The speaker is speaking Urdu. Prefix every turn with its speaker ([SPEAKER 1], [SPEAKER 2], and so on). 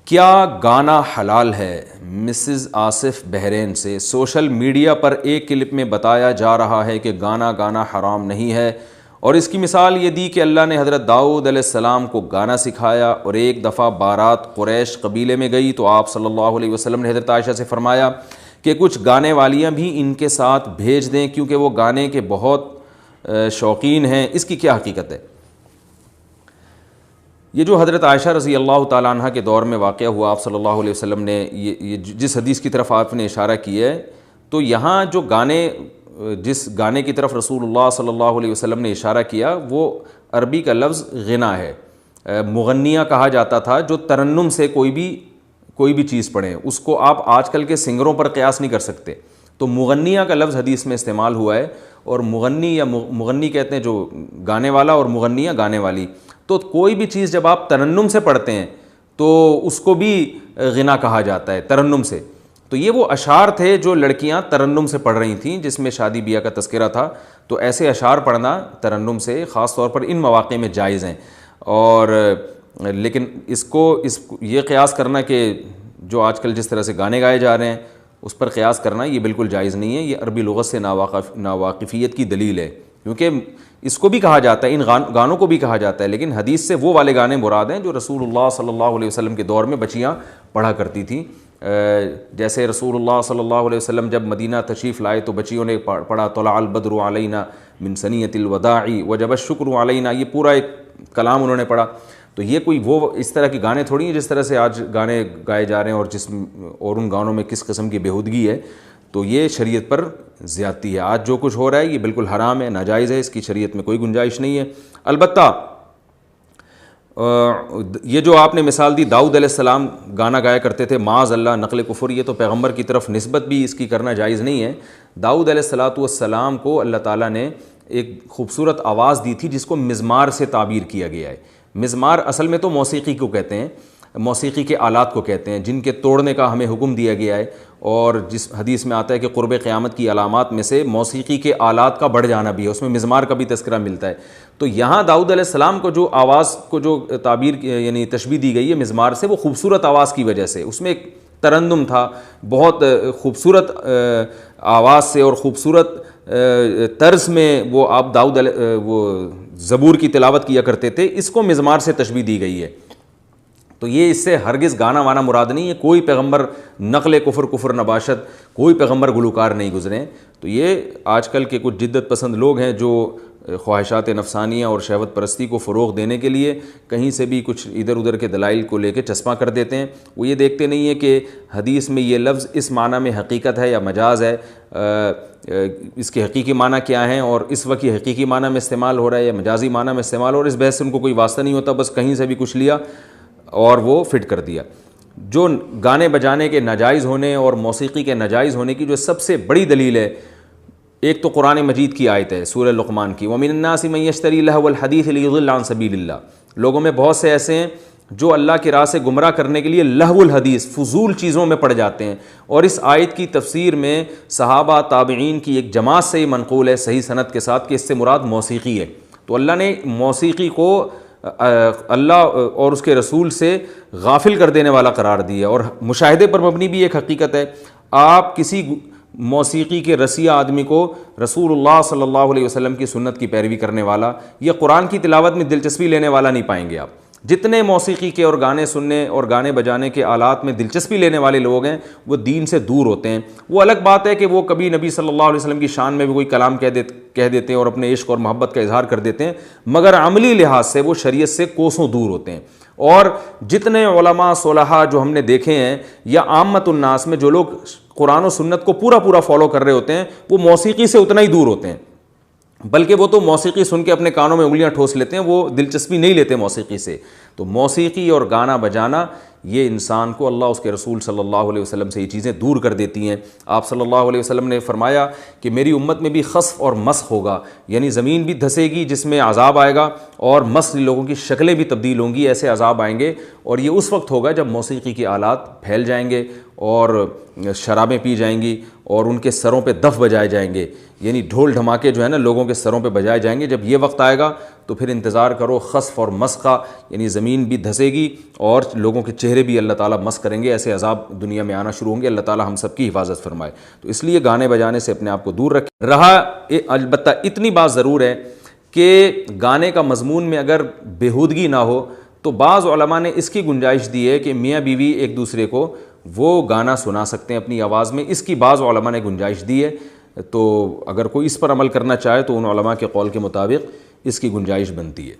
[SPEAKER 1] کیا گانا حلال ہے؟ مسز آصف بحرین سے۔ سوشل میڈیا پر ایک کلپ میں بتایا جا رہا ہے کہ گانا حرام نہیں ہے، اور اس کی مثال یہ دی کہ اللہ نے حضرت داؤد علیہ السلام کو گانا سکھایا، اور ایک دفعہ بارات قریش قبیلے میں گئی تو آپ صلی اللہ علیہ وسلم نے حضرت عائشہ سے فرمایا کہ کچھ گانے والیاں بھی ان کے ساتھ بھیج دیں کیونکہ وہ گانے کے بہت شوقین ہیں۔ اس کی کیا حقیقت ہے؟ یہ جو حضرت عائشہ رضی اللہ تعالیٰ عنہ کے دور میں واقعہ ہوا، آپ صلی اللہ علیہ وسلم نے یہ جس حدیث کی طرف آپ نے اشارہ کیا ہے، تو یہاں جو جس گانے کی طرف رسول اللہ صلی اللہ علیہ وسلم نے اشارہ کیا وہ عربی کا لفظ غنا ہے۔ مغنیہ کہا جاتا تھا جو ترنم سے کوئی بھی چیز پڑھیں، اس کو آپ آج کل کے سنگروں پر قیاس نہیں کر سکتے۔ تو مغنیہ کا لفظ حدیث میں استعمال ہوا ہے، اور مغنی یا مغنی کہتے ہیں جو گانے والا، اور مغنیہ گانے والی۔ تو کوئی بھی چیز جب آپ ترنم سے پڑھتے ہیں تو اس کو بھی غنا کہا جاتا ہے، ترنم سے۔ تو یہ وہ اشعار تھے جو لڑکیاں ترنم سے پڑھ رہی تھیں، جس میں شادی بیاہ کا تذکرہ تھا۔ تو ایسے اشعار پڑھنا ترنم سے خاص طور پر ان مواقع میں جائز ہیں، اور لیکن یہ قیاس کرنا کہ جو آج کل جس طرح سے گانے گائے جا رہے ہیں اس پر قیاس کرنا یہ بالکل جائز نہیں ہے۔ یہ عربی لغت سے ناواقفیت کی دلیل ہے، کیونکہ اس کو بھی کہا جاتا ہے، ان گانوں کو بھی کہا جاتا ہے، لیکن حدیث سے وہ والے گانے مراد ہیں جو رسول اللہ صلی اللہ علیہ وسلم کے دور میں بچیاں پڑھا کرتی تھیں۔ جیسے رسول اللہ صلی اللہ علیہ وسلم جب مدینہ تشریف لائے تو بچیوں نے پڑھا طلع البدر علینا من ثنیۃ الوداع وجب الشکر علینا، یہ پورا ایک کلام انہوں نے پڑھا۔ تو یہ کوئی وہ اس طرح کے گانے تھوڑی ہیں جس طرح سے آج گانے گائے جا رہے ہیں، اور ان گانوں میں کس قسم کی بےہودگی ہے۔ تو یہ شریعت پر زیادتی ہے۔ آج جو کچھ ہو رہا ہے یہ بالکل حرام ہے، ناجائز ہے، اس کی شریعت میں کوئی گنجائش نہیں ہے۔ البتہ یہ جو آپ نے مثال دی داؤد علیہ السلام گانا گایا کرتے تھے، معاذ اللہ نقل کفر، یہ تو پیغمبر کی طرف نسبت بھی اس کی کرنا جائز نہیں ہے۔ داؤد علیہ السلام کو اللہ تعالیٰ نے ایک خوبصورت آواز دی تھی جس کو مزمار سے تعبیر کیا گیا ہے۔ مزمار اصل میں تو موسیقی کو کہتے ہیں، موسیقی کے آلات کو کہتے ہیں جن کے توڑنے کا ہمیں حکم دیا گیا ہے، اور جس حدیث میں آتا ہے کہ قرب قیامت کی علامات میں سے موسیقی کے آلات کا بڑھ جانا بھی ہے، اس میں مزمار کا بھی تذکرہ ملتا ہے۔ تو یہاں داؤد علیہ السلام کو جو آواز کو جو تعبیر یعنی تشبیہ دی گئی ہے مزمار سے، وہ خوبصورت آواز کی وجہ سے، اس میں ایک ترنم تھا، بہت خوبصورت آواز سے اور خوبصورت طرز میں وہ آپ وہ زبور کی تلاوت کیا کرتے تھے، اس کو مزمار سے تشبیہ دی گئی ہے۔ تو یہ اس سے ہرگز گانا وانا مراد نہیں ہے۔ کوئی پیغمبر نقل کفر نباشت، کوئی پیغمبر گلوکار نہیں گزرے۔ تو یہ آج کل کے کچھ جدت پسند لوگ ہیں جو خواہشات نفسانیہ اور شہوت پرستی کو فروغ دینے کے لیے کہیں سے بھی کچھ ادھر ادھر کے دلائل کو لے کے چسپاں کر دیتے ہیں۔ وہ یہ دیکھتے نہیں ہیں کہ حدیث میں یہ لفظ اس معنی میں حقیقت ہے یا مجاز ہے، اس کے حقیقی معنی کیا ہیں، اور اس وقت یہ حقیقی معنی میں استعمال ہو رہا ہے یا مجازی معنی میں استعمال ہو رہا ہے، اس بحث سے ان کو کوئی واسطہ نہیں ہوتا، بس کہیں سے بھی کچھ لیا اور وہ فٹ کر دیا۔ جو گانے بجانے کے ناجائز ہونے اور موسیقی کے ناجائز ہونے کی جو سب سے بڑی دلیل ہے، ایک تو قرآن مجید کی آیت ہے سورہ لقمان کی، وَمِنَ النَّاسِ مَن يَشْتَرِي لَهْوَ الْحَدِيثِ لِيُضِلَّ عَن سَبِيلِ اللَّهِ، لوگوں میں بہت سے ایسے ہیں جو اللہ کی راہ سے گمراہ کرنے کے لیے لہو الحدیث، فضول چیزوں میں پڑ جاتے ہیں۔ اور اس آیت کی تفسیر میں صحابہ تابعین کی ایک جماعت سے یہ منقول ہے صحیح سند کے ساتھ کہ اس سے مراد موسیقی ہے۔ تو اللہ نے موسیقی کو اللہ اور اس کے رسول سے غافل کر دینے والا قرار دیا، اور مشاہدے پر مبنی بھی ایک حقیقت ہے۔ آپ کسی موسیقی کے رسیہ آدمی کو رسول اللہ صلی اللہ علیہ وسلم کی سنت کی پیروی کرنے والا یا قرآن کی تلاوت میں دلچسپی لینے والا نہیں پائیں گے آپ۔ جتنے موسیقی کے اور گانے سننے اور گانے بجانے کے آلات میں دلچسپی لینے والے لوگ ہیں وہ دین سے دور ہوتے ہیں۔ وہ الگ بات ہے کہ وہ کبھی نبی صلی اللہ علیہ وسلم کی شان میں بھی کوئی کلام کہہ دیتے ہیں اور اپنے عشق اور محبت کا اظہار کر دیتے ہیں، مگر عملی لحاظ سے وہ شریعت سے کوسوں دور ہوتے ہیں۔ اور جتنے علماء صلحاء جو ہم نے دیکھے ہیں یا عامت الناس میں جو لوگ قرآن و سنت کو پورا فالو کر رہے ہوتے ہیں، وہ موسیقی سے اتنا ہی دور ہوتے ہیں، بلکہ وہ تو موسیقی سن کے اپنے کانوں میں انگلیاں ٹھوس لیتے ہیں، وہ دلچسپی نہیں لیتے موسیقی سے۔ تو موسیقی اور گانا بجانا یہ انسان کو اللہ اس کے رسول صلی اللہ علیہ وسلم سے یہ چیزیں دور کر دیتی ہیں۔ آپ صلی اللہ علیہ وسلم نے فرمایا کہ میری امت میں بھی خسف اور مسخ ہوگا، یعنی زمین بھی دھسے گی جس میں عذاب آئے گا، اور مسخ لوگوں کی شکلیں بھی تبدیل ہوں گی، ایسے عذاب آئیں گے، اور یہ اس وقت ہوگا جب موسیقی کے آلات پھیل جائیں گے اور شرابیں پی جائیں گی اور ان کے سروں پہ دف بجائے جائیں گے، یعنی ڈھول دھماکے جو ہے نا لوگوں کے سروں پہ بجائے جائیں گے۔ جب یہ وقت آئے گا تو پھر انتظار کرو خسف اور مسخ کا، یعنی زمین بھی دھسے گی اور لوگوں کے چہرے بھی اللہ تعالیٰ مسخ کریں گے، ایسے عذاب دنیا میں آنا شروع ہوں گے۔ اللہ تعالیٰ ہم سب کی حفاظت فرمائے۔ تو اس لیے گانے بجانے سے اپنے آپ کو دور رکھیں۔ البتہ اتنی بات ضرور ہے کہ گانے کا مضمون میں اگر بےہودگی نہ ہو تو بعض علماء نے اس کی گنجائش دی ہے کہ میاں بیوی ایک دوسرے کو وہ گانا سنا سکتے ہیں اپنی آواز میں، اس کی بعض علماء نے گنجائش دی ہے۔ تو اگر کوئی اس پر عمل کرنا چاہے تو ان علماء کے قول کے مطابق اس کی گنجائش بنتی ہے۔